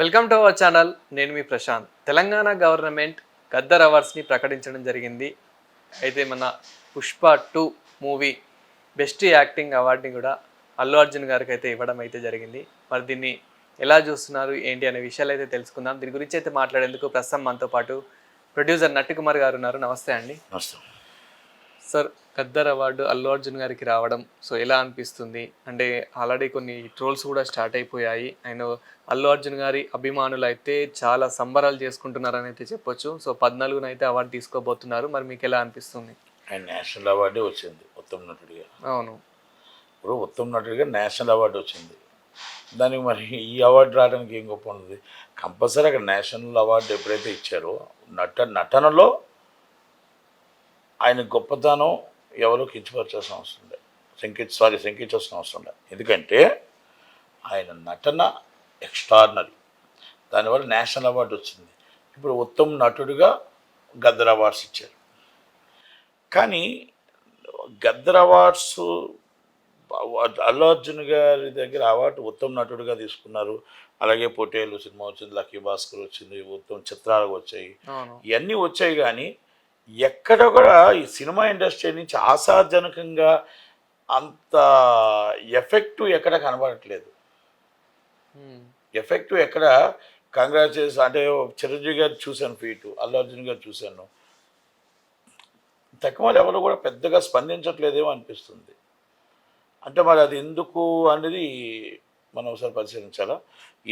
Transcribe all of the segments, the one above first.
Welcome to our channel. నేను మీ Prashanth. Telangana government Gaddar అవార్డ్స్ని ప్రకటించడం జరిగింది. అయితే మన పుష్ప 2 మూవీ బెస్ట్ యాక్టింగ్ అవార్డుని కూడా అల్లు అర్జున్ గారికి అయితే ఇవ్వడం అయితే జరిగింది. మరి దీన్ని ఎలా చూస్తున్నారు ఏంటి అనే విషయాలు అయితే తెలుసుకుందాం. దీని గురించి అయితే మాట్లాడేందుకు ప్రస్తుతం మనతో పాటు ప్రొడ్యూసర్ నట్టికుమార్ గారు ఉన్నారు. నమస్తే అండి. సార్, గద్దర్ అవార్డు అల్లు అర్జున్ గారికి రావడం సో ఎలా అనిపిస్తుంది? అంటే ఆల్రెడీ కొన్ని ట్రోల్స్ కూడా స్టార్ట్ అయిపోయాయి. ఆయన అల్లు అర్జున్ గారి అభిమానులు అయితే చాలా సంబరాలు చేసుకుంటున్నారని అయితే చెప్పొచ్చు. సో 14న అయితే అవార్డు తీసుకోబోతున్నారు. మరి మీకు ఎలా అనిపిస్తుంది? ఆయన నేషనల్ అవార్డే వచ్చింది ఉత్తమ నటుడిగా. అవును, ఇప్పుడు ఉత్తమ నటుడిగా నేషనల్ అవార్డు వచ్చింది. దానికి మరి ఈ అవార్డు రావడానికి ఏం గొప్ప ఉంది? కంపల్సరీ అక్కడ నేషనల్ అవార్డు ఎప్పుడైతే ఇచ్చారో నటనలో ఆయన గొప్పతనం ఎవరో కించపరచాల్సిన అవసరం లేదు, శంకించాల్సిన అవసరం లేదు. ఎందుకంటే ఆయన నటన ఎక్స్ట్రాడినరీ. దానివల్ల నేషనల్ అవార్డు వచ్చింది. ఇప్పుడు ఉత్తమ నటుడిగా గద్దర్ అవార్డ్స్ ఇచ్చారు. కానీ గద్దర్ అవార్డ్స్ అల్లు అర్జున్ గారి దగ్గర అవార్డు ఉత్తమ నటుడిగా తీసుకున్నారు. అలాగే పొటేలు సినిమా వచ్చింది, లక్కీ భాస్కర్ వచ్చింది, ఉత్తమ చిత్రాలు వచ్చాయి, ఇవన్నీ వచ్చాయి. కానీ ఎక్కడ కూడా ఈ సినిమా ఇండస్ట్రీ నుంచి ఆశాజనకంగా అంత ఎఫెక్టివ్ ఎక్కడ కనబడట్లేదు. ఎఫెక్టివ్ ఎక్కడ కంగ్రాచులేషన్ అంటే చిరంజీవి గారు చూశాను ఫీటు, అల్లు అర్జున్ గారు చూశాను, తక్కువ ఎవరు కూడా పెద్దగా స్పందించట్లేదేమో అనిపిస్తుంది. అంటే మరి అది ఎందుకు అనేది మనం ఒకసారి పరిశీలించాలా.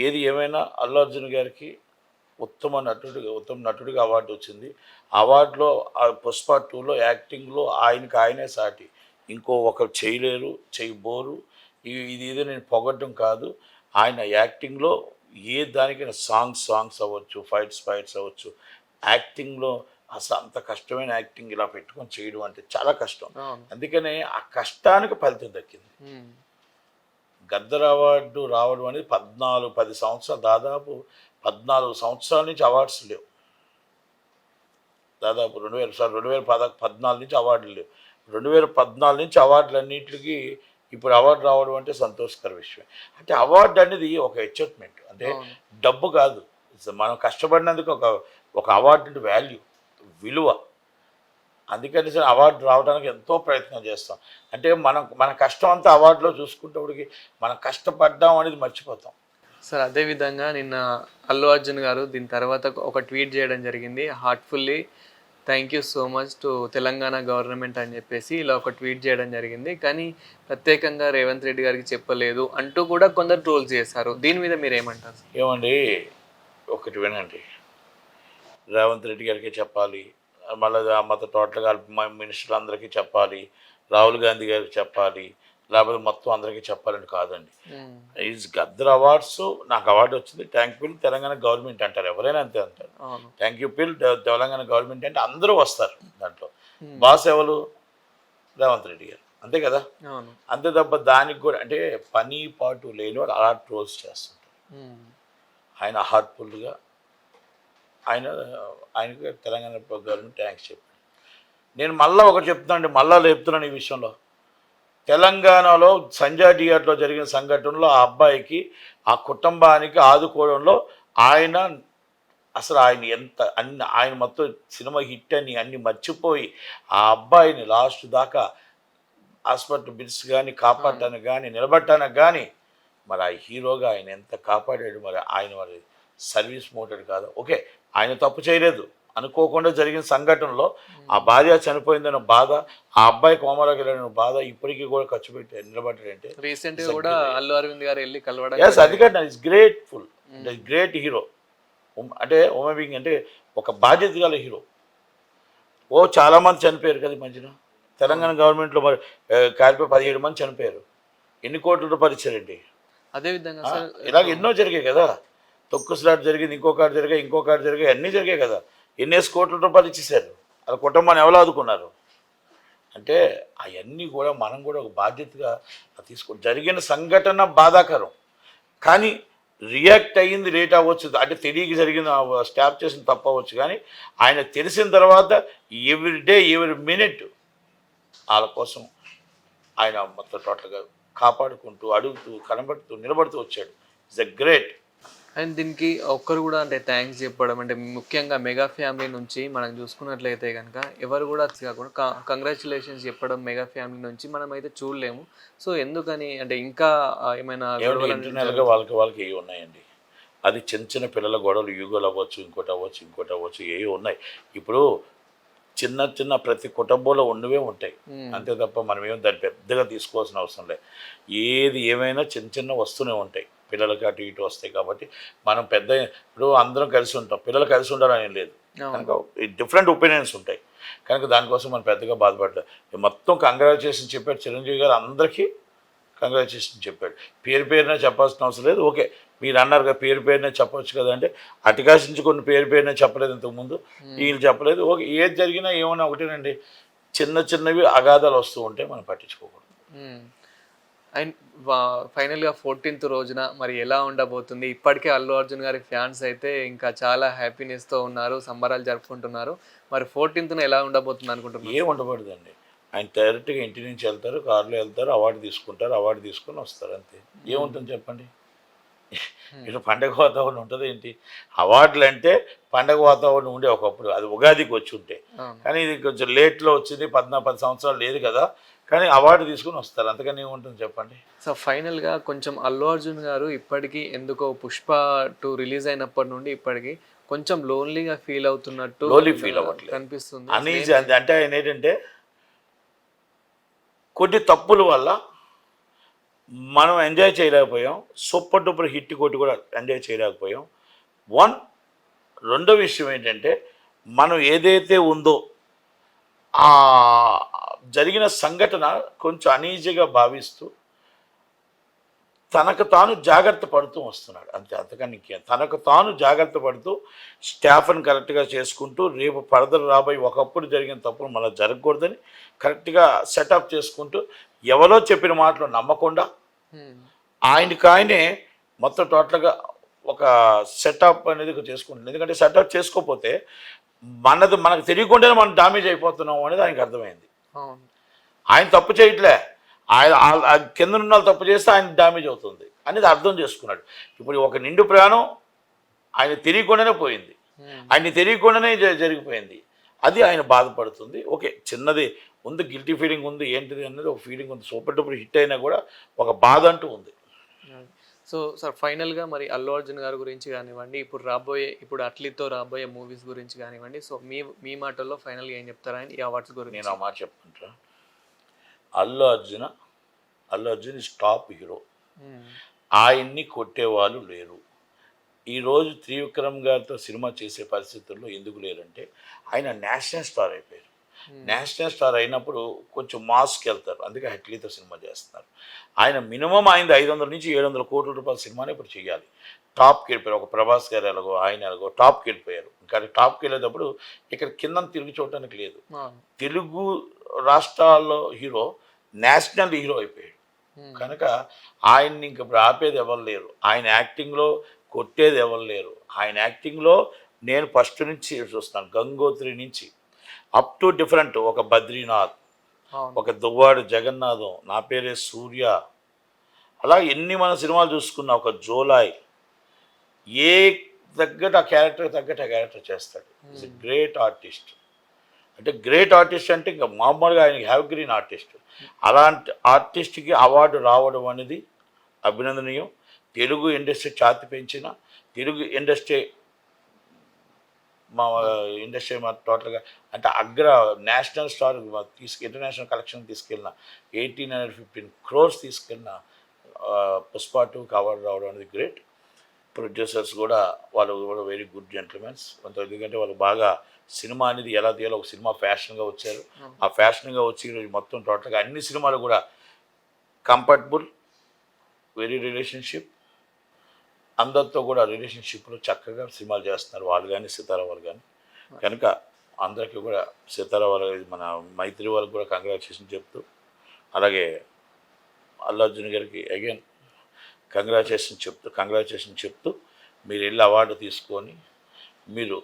ఏది ఏమైనా అల్లు అర్జున్ గారికి ఉత్తమ నటుడిగా అవార్డు వచ్చింది. అవార్డులో పుష్ప 2లో యాక్టింగ్లో ఆయనే సాటి ఇంకో ఒకరు చేయలేరు, చేయబోరు. ఇది ఏదో నేను పొగడ్డం కాదు. ఆయన యాక్టింగ్లో ఏ దానికైనా సాంగ్స్ అవ్వచ్చు, ఫైట్స్ అవ్వచ్చు, యాక్టింగ్లో అసలు అంత కష్టమైన యాక్టింగ్ ఇలా పెట్టుకొని చేయడం అంటే చాలా కష్టం. అందుకనే ఆ కష్టానికి ఫలితం దక్కింది. గద్దర్ అవార్డు రావడం అనేది 10 సంవత్సరాలు, దాదాపు 14 సంవత్సరాల నుంచి అవార్డ్స్ లేవు. దాదాపు 2014 నుంచి అవార్డులు లేవు. 2014 నుంచి అవార్డులన్నింటికి ఇప్పుడు అవార్డు రావడం అంటే సంతోషకర విషయం. అంటే అవార్డు అనేది ఒక అచీవ్మెంట్, అంటే డబ్బు కాదు. మనం కష్టపడినందుకు ఒక అవార్డు వాల్యూ, విలువ. అందుకని సరే అవార్డు రావడానికి ఎంతో ప్రయత్నం చేస్తాం. అంటే మన కష్టం అంతా అవార్డులో చూసుకుంటప్పటికి మనం కష్టపడ్డాం అనేది మర్చిపోతాం. సార్, అదేవిధంగా నిన్న అల్లు అర్జున్ గారు దీని తర్వాత ఒక ట్వీట్ చేయడం జరిగింది. Heartfully thank you so much to Telangana government అని చెప్పేసి ఇలా ఒక ట్వీట్ చేయడం జరిగింది. కానీ ప్రత్యేకంగా రేవంత్ రెడ్డి గారికి చెప్పలేదు అంటూ కూడా కొందరు ట్రోల్స్ చేశారు. దీని మీద మీరు ఏమంటారు? ఏమండి, ఒకటి వినండి, రేవంత్ రెడ్డి గారికి చెప్పాలి, మళ్ళీ మొత్తం టోటల్గా మినిస్టర్లు అందరికీ చెప్పాలి, రాహుల్ గాంధీ గారికి చెప్పాలి, లేకపోతే మొత్తం అందరికీ చెప్పాలని కాదండి. ఈజ్ గద్దర్ అవార్డ్స్ నాకు అవార్డు వచ్చింది, థ్యాంక్ యూ తెలంగాణ గవర్నమెంట్ అంటారు, ఎవరైనా అంతే అంటారు. థ్యాంక్ యూ తెలంగాణ గవర్నమెంట్ అంటే అందరూ వస్తారు దాంట్లో. బాస్ ఎవరు? రేవంత్ రెడ్డి గారు, అంతే కదా. అంతే తప్ప దానికి కూడా అంటే పని పాటు లేని వాళ్ళు అలా ట్రోల్స్ చేస్తుంటారు. ఆయన హార్ట్ఫుల్గా ఆయనకు తెలంగాణ గవర్నమెంట్ థ్యాంక్స్ చెప్పాను. నేను మళ్ళీ ఒకటి చెప్తున్నాను, మళ్ళీ లేపుతున్నాను ఈ విషయంలో. తెలంగాణలో సంజయ్ థియేటర్లో జరిగిన సంఘటనలో ఆ అబ్బాయికి, ఆ కుటుంబానికి ఆదుకోవడంలో ఆయన ఆయన మొత్తం సినిమా హిట్ అని అన్ని మర్చిపోయి ఆ అబ్బాయిని లాస్ట్ దాకా హాస్పిటల్ బిల్స్ కానీ కాపాడటానికి కానీ నిలబడటానికి కానీ మరి ఆ హీరోగా ఆయన ఎంత కాపాడాడు. మరి సర్వీస్ మోటెడ్ కాదు. ఓకే, ఆయన తప్పు చేయలేదు, అనుకోకుండా జరిగిన సంఘటనలో ఆ భార్య చనిపోయిందన్న బాధ, ఆ అబ్బాయి కోమాలోకి వెళ్ళిన బాధ ఇప్పటికీ కూడా ఖర్చు పెట్టి నిలబడ్డాడంటే రీసెంట్ గా కూడా అల్లు అరవింద్ గారు వెళ్ళి కలవడం. అది కాదు, ఇట్స్ గ్రేట్ఫుల్, గ్రేట్ హీరో. అంటే బీయింగ్ అంటే ఒక బాధ్యత గల హీరో. చాలామంది చనిపోయారు కదా ఈ మధ్యన తెలంగాణ గవర్నమెంట్లో. మరి కాలిపోయి 17 మంది చనిపోయారు. ఎన్ని కోట్ల రూపాయలు ఇచ్చారండి? అదేవిధంగా ఇలాగ ఎన్నో జరిగాయి కదా. తొక్కుసలాట జరిగింది, ఇంకొకటి జరిగాయి, అన్నీ జరిగాయి కదా. ఎన్నేసి కోట్ల రూపాయలు ఇచ్చేసారు. వాళ్ళ కుటుంబాన్ని ఎవరు ఆదుకున్నారు? అంటే అవన్నీ కూడా మనం కూడా ఒక బాధ్యతగా జరిగిన సంఘటన బాధాకరం, కానీ రియాక్ట్ అయ్యింది లేట్ అవ్వచ్చు, అంటే తెలియక జరిగిన స్టాప్ చేసిన తప్పు అవ్వచ్చు. కానీ ఆయన తెలిసిన తర్వాత ఎవ్రీ డే ఎవ్రీ మినిట్ వాళ్ళ కోసం ఆయన మొత్తం టోటల్గా కాపాడుకుంటూ, అడుగుతూ, కనబడుతూ, నిలబడుతూ వచ్చాడు. It's a great. అండ్ దీనికి ఒక్కరు కూడా అంటే థ్యాంక్స్ చెప్పడం అంటే ముఖ్యంగా మెగా ఫ్యామిలీ నుంచి మనం చూసుకున్నట్లయితే కనుక ఎవరు కూడా కాకుండా కంగ్రాచులేషన్స్ చెప్పడం మెగా ఫ్యామిలీ నుంచి మనం అయితే చూడలేము. సో ఎందుకని అంటే ఇంకా ఏమైనా ఏమంటే గొడవలు అనేది ఇంటర్నల్గా వాళ్ళకి ఏవి ఉన్నాయండి. అది చిన్న చిన్న పిల్లల గొడవలు యూగోలు అవ్వచ్చు, ఇంకోటి అవ్వచ్చు ఏవి ఉన్నాయి. ఇప్పుడు చిన్న చిన్న ప్రతి కుటుంబంలో ఉన్నవే ఉంటాయి. అంతే తప్ప మనం ఏం దాన్ని పెద్దగా తీసుకోవాల్సిన అవసరం లేదు. ఏది ఏమైనా చిన్న చిన్న వస్తూనే ఉంటాయి. పిల్లలకి అటు ఇటు వస్తాయి కాబట్టి మనం పెద్ద ఇప్పుడు అందరం కలిసి ఉంటాం. పిల్లలు కలిసి ఉండాలని లేదు. కనుక డిఫరెంట్ ఒపీనియన్స్ ఉంటాయి. కనుక దానికోసం మనం పెద్దగా బాధపడలేదు. మొత్తం కంగ్రాచులేషన్ చెప్పాడు చిరంజీవి గారు, అందరికీ కంగ్రాచులేషన్ చెప్పాడు. పేరు పేరునే చెప్పాల్సిన అవసరం లేదు. ఓకే, మీరు అన్నారు కదా పేరు పేరునే చెప్పవచ్చు కదా అంటే, అటుకాశించుకొని పేరు పేరునే చెప్పలేదు ఇంతకుముందు, వీళ్ళు చెప్పలేదు. ఓకే, ఏది జరిగినా ఏమన్నా ఒకటేనండి, చిన్న చిన్నవి అగాధాలు వస్తూ ఉంటే మనం పట్టించుకోకూడదు. అండ్ ఫైనల్గా 14th రోజున మరి ఎలా ఉండబోతుంది? ఇప్పటికే అల్లు అర్జున్ గారి ఫ్యాన్స్ అయితే ఇంకా చాలా హ్యాపీనెస్తో ఉన్నారు, సంబరాలు జరుపుకుంటున్నారు. మరి 14th ఎలా ఉండబోతుంది అనుకుంటున్నారు? ఏం ఉండబడదండి. ఆయన డైరెక్ట్గా ఇంటి నుంచి వెళ్తారు, కారులో వెళ్తారు, అవార్డు తీసుకుంటారు, అవార్డు తీసుకొని వస్తారు, అంతే. ఏముంటుంది చెప్పండి? ఇటు పండగ వాతావరణం ఉంటుంది ఏంటి? అవార్డులు అంటే పండగ వాతావరణం ఉండే ఒకప్పుడు, అది ఉగాదికి వచ్చి ఉంటే. కానీ ఇది కొంచెం లేట్లో వచ్చింది, 10 సంవత్సరాలు లేదు కదా, కానీ అవార్డు తీసుకుని వస్తారు, అంతకని ఏముంటుంది చెప్పండి? సో ఫైనల్గా కొంచెం అల్లు అర్జున్ గారు ఇప్పటికీ ఎందుకో పుష్ప 2 రిలీజ్ అయినప్పటి నుండి ఇప్పటికీ కొంచెం లోన్లీగా ఫీల్ అవుతున్నట్టు ఫీల్ అవ్వట్లేదు, కనిపిస్తుంది. అనీజీ. అంటే ఆయన ఏంటంటే కొన్ని తప్పుల వల్ల మనం ఎంజాయ్ చేయలేకపోయాం. సూపర్ డూపర్ హిట్ కొట్టి కూడా ఎంజాయ్ చేయలేకపోయాం. రెండో విషయం ఏంటంటే, మనం ఏదైతే ఉందో ఆ జరిగిన సంఘటన కొంచెం అనీజీగా భావిస్తూ తనకు తాను జాగ్రత్త పడుతూ వస్తున్నాడు, అంతే. అంతకని ఇంకేం, తనకు తాను జాగ్రత్త పడుతూ స్టాఫ్ని కరెక్ట్గా చేసుకుంటూ రేపు పరదలు రాబోయి ఒకప్పుడు జరిగిన తప్పులు మళ్ళీ జరగకూడదని కరెక్ట్గా సెటప్ చేసుకుంటూ ఎవరో చెప్పిన మాటలు నమ్మకుండా ఆయననే మొత్తం టోటల్గా ఒక సెటప్ అనేది చేసుకుంటుంది. ఎందుకంటే సెటప్ చేసుకోకపోతే మనకు తెలియకుండానే మనం డామేజ్ అయిపోతున్నాం అనేది ఆయనకు అర్థమైంది. ఆయన తప్పు చేయట్లే, ఆయన కింద ఉన్న వాళ్ళు తప్పు చేస్తే ఆయన డ్యామేజ్ అవుతుంది అనేది అర్థం చేసుకున్నాడు. ఇప్పుడు ఒక నిండు ప్రయాణం ఆయన తెలియకుండానే పోయింది, ఆయన్ని తెలియకుండానే జరిగిపోయింది. అది ఆయన బాధపడుతుంది. ఓకే, చిన్నది ఉంది, గిల్టీ ఫీలింగ్ ఉంది, ఏంటిది అనేది ఒక ఫీలింగ్ ఉంది. సూపర్ డూపర్ హిట్ అయినా కూడా ఒక బాధ అంటూ ఉంది. సో సార్ ఫైనల్గా మరి అల్లు అర్జున్ గారి గురించి కానివ్వండి, ఇప్పుడు అట్లీతో రాబోయే మూవీస్ గురించి కానివ్వండి, సో మీ మాటల్లో ఫైనల్గా ఏం చెప్తారా ఈ అవార్డ్స్ గురించి? నేను ఆ మాట చెప్పుకుంటా. Allu Arjun is top hero. ఆయన్ని కొట్టేవాళ్ళు లేరు. ఈరోజు త్రివిక్రమ్ గారితో సినిమా చేసే పరిస్థితుల్లో ఎందుకు లేరంటే, ఆయన నేషనల్ స్టార్ అయిపోయారు. నేషనల్ స్టార్ అయినప్పుడు కొంచెం మాస్కి వెళ్తారు, అందుకే హెట్లీతో సినిమా చేస్తున్నారు. ఆయన మినిమం ఆయన 500 నుంచి 700 కోట్ల రూపాయల సినిమాని ఇప్పుడు చేయాలి. టాప్కి వెళ్ళిపోయారు. ఒక ప్రభాస్ గారు ఎలాగో ఆయన ఎలాగో టాప్కి వెళ్ళిపోయారు. కానీ టాప్కి వెళ్ళేటప్పుడు ఇక్కడ కింద తిరిగి చూడటానికి లేదు. తెలుగు రాష్ట్రాల్లో హీరో నేషనల్ హీరో అయిపోయాడు. కనుక ఆయన్ని ఇంక ఇప్పుడు ఆపేది ఎవరు లేరు. ఆయన యాక్టింగ్లో కొట్టేది ఎవరు లేరు. ఆయన యాక్టింగ్లో నేను ఫస్ట్ నుంచి చూస్తున్నాను, గంగోత్రి నుంచి అప్ టు డిఫరెంట్. ఒక బద్రీనాథ్, ఒక దువ్వాడు జగన్నాథం, నా పేరే సూర్య, అలా ఎన్ని మన సినిమాలు చూసుకున్నా, ఒక జోలాయ్, ఏ తగ్గట్టు ఆ క్యారెక్టర్ చేస్తాడు. Is a great artist. అంటే గ్రేట్ ఆర్టిస్ట్ అంటే ఇంకా మామూలుగా ఆయన హ్యావ్ గ్రీన్ ఆర్టిస్ట్. అలాంటి ఆర్టిస్ట్కి అవార్డు రావడం అనేది అభినందనీయం. తెలుగు ఇండస్ట్రీ ఛాతి పెంచిన, తెలుగు ఇండస్ట్రీ మా టోటల్గా అంటే నేషనల్ స్టార్ ఇంటర్నేషనల్ కలెక్షన్ తీసుకెళ్ళిన 1815 crores తీసుకెళ్ళిన పుష్ప 2కి అవార్డు రావడం అనేది గ్రేట్. ప్రొడ్యూసర్స్ కూడా వాళ్ళు కూడా వెరీ గుడ్ జెంటిల్మెన్స్. ఎందుకంటే వాళ్ళు బాగా సినిమా అనేది ఎలా తీయాలో, ఒక సినిమా ఫ్యాషన్గా వచ్చారు. ఆ ఫ్యాషన్గా వచ్చి ఈరోజు మొత్తం టోటల్గా అన్ని సినిమాలు కూడా కంఫర్టబుల్, వెరీ రిలేషన్షిప్, అందరితో కూడా రిలేషన్షిప్లో చక్కగా సినిమాలు చేస్తున్నారు వాళ్ళు కానీ సితారా వాళ్ళు కానీ. కనుక అందరికీ కూడా సితారా వాళ్ళ మన మైత్రి వాళ్ళకి కూడా కంగ్రాచులేషన్ చెప్తూ, అలాగే అల్లు అర్జున్ గారికి అగైన్ కంగ్రాచులేషన్ చెప్తూ మీరు వెళ్ళి అవార్డు తీసుకొని మీరు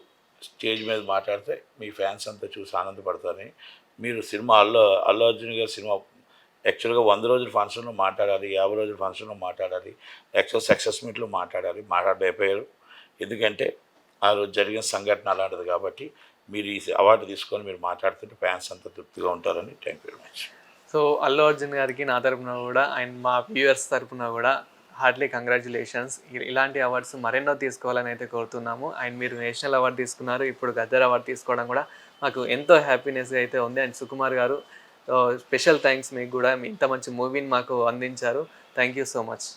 స్టేజ్ మీద మాట్లాడితే మీ ఫ్యాన్స్ అంతా చూసి ఆనందపడతారని, మీరు సినిమా అల్లు అర్జున్ గారి సినిమా యాక్చువల్గా 100 రోజుల ఫంక్షన్లో మాట్లాడాలి, 50 రోజుల ఫంక్షన్లో మాట్లాడాలి, యాక్చువల్ సక్సెస్ మీట్లో మాట్లాడాలి, మాట్లాడలేకపోయారు. ఎందుకంటే ఆ రోజు జరిగిన సంఘటన అలాంటిది కాబట్టి మీరు ఈ అవార్డు తీసుకొని మీరు మాట్లాడుతుంటే ఫ్యాన్స్ అంతా తృప్తిగా ఉంటారని. Thank you very much. So Allu Arjun గారికి నా తరపున కూడా అండ్ మా వ్యూయర్స్ తరపున కూడా హార్ట్లీ కంగ్రాచులేషన్స్. ఇలాంటి అవార్డ్స్ మరెన్నో తీసుకోవాలని అయితే కోరుతున్నాము. అండ్ మీరు నేషనల్ అవార్డు తీసుకున్నారు, ఇప్పుడు గద్దర్ అవార్డు తీసుకోవడం కూడా మాకు ఎంతో హ్యాపీనెస్ అయితే ఉంది. అండ్ సుకుమార్ గారు స్పెషల్ థ్యాంక్స్ మీకు కూడా, ఇంత మంచి మూవీని మాకు అందించారు. Thank you so much.